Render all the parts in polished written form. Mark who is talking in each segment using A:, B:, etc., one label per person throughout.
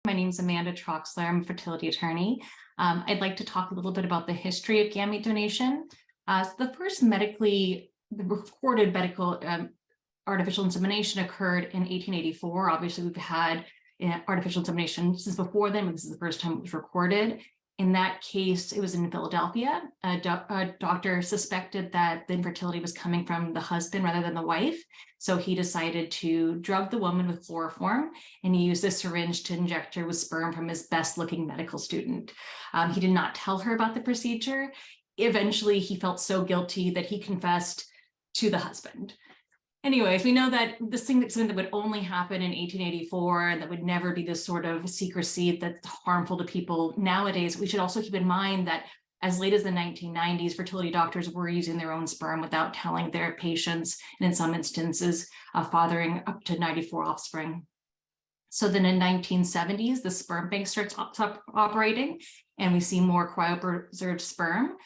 A: My name is Amanda Troxler. I'm a fertility attorney. I'd like to talk a little bit about the history of gamete donation. So the first recorded medical artificial insemination occurred in 1884. Obviously, we've had artificial insemination since before then, but this is the first time it was recorded. In that case, it was in Philadelphia. A doctor suspected that the infertility was coming from the husband rather than the wife. So he decided to drug the woman with chloroform, and he used a syringe to inject her with sperm from his best looking medical student. He did not tell her about the procedure. Eventually, he felt so guilty that he confessed to the husband. Anyways, we know that this thing that's something that would only happen in 1884 and that would never be this sort of secrecy that's harmful to people nowadays. We should also keep in mind that as late as the 1990s, fertility doctors were using their own sperm without telling their patients, and in some instances, fathering up to 94 offspring. So then in 1970s, the sperm bank starts operating, and we see more cryopreserved sperm.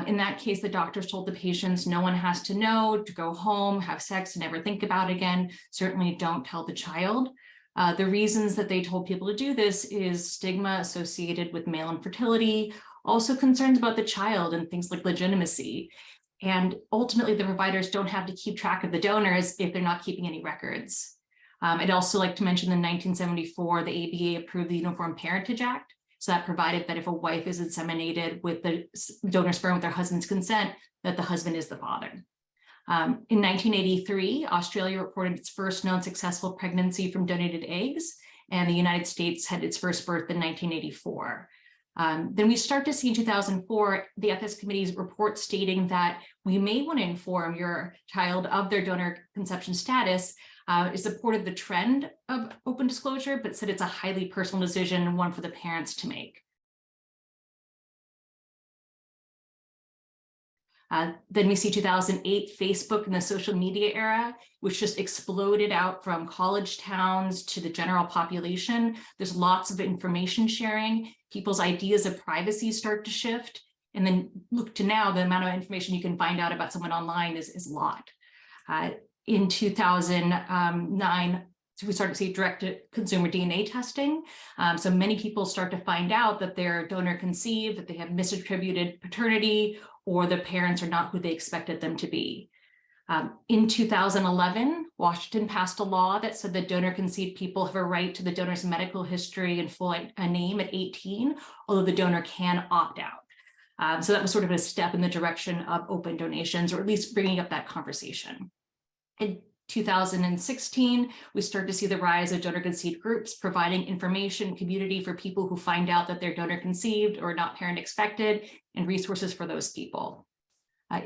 A: In that case, the doctors told the patients, no one has to know, to go home, have sex, never think about it again. Certainly don't tell the child. The reasons that they told people to do this is stigma associated with male infertility, also concerns about the child and things like legitimacy. And ultimately, the providers don't have to keep track of the donors if they're not keeping any records. I'd also like to mention in 1974, the ABA approved the Uniform Parentage Act. So that provided that if a wife is inseminated with the donor sperm with their husband's consent, that the husband is the father. In 1983, Australia reported its first known successful pregnancy from donated eggs, and the United States had its first birth in 1984. Then we start to see in 2004, the ethics committee's report stating that we may want to inform your child of their donor conception status. It supported the trend of open disclosure, but said it's a highly personal decision and one for the parents to make. Then we see 2008, Facebook and the social media era, which just exploded out from college towns to the general population. There's lots of information sharing. People's ideas of privacy start to shift. And then look to now, the amount of information you can find out about someone online is a lot. In 2009, so we start to see direct-to-consumer DNA testing. So many people start to find out that they're donor conceived, that they have misattributed paternity, or the parents are not who they expected them to be. In 2011, Washington passed a law that said that donor conceived people have a right to the donor's medical history and full name at 18, although the donor can opt out. So that was sort of a step in the direction of open donations, or at least bringing up that conversation. In 2016, we start to see the rise of donor conceived groups providing information community for people who find out that they're donor conceived or not parent expected, and resources for those people.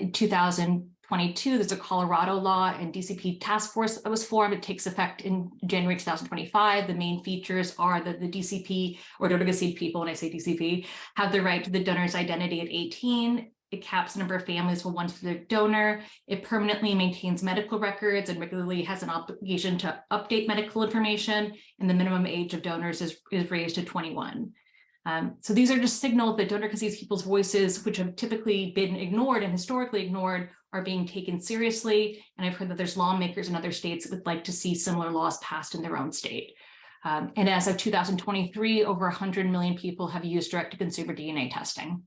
A: In 2022, there's a Colorado law and DCP task force that was formed. It takes effect in January 2025. The main features are that the DCP, or donor conceived people, when I say DCP, have the right to the donor's identity at 18. It caps the number of families for one specific donor. It permanently maintains medical records and regularly has an obligation to update medical information. And the minimum age of donors is raised to 21. So these are just signals that donor conceived people's voices, which have typically been ignored and historically ignored, are being taken seriously. And I've heard that there's lawmakers in other states that would like to see similar laws passed in their own state. And as of 2023, over 100 million people have used direct-to-consumer DNA testing.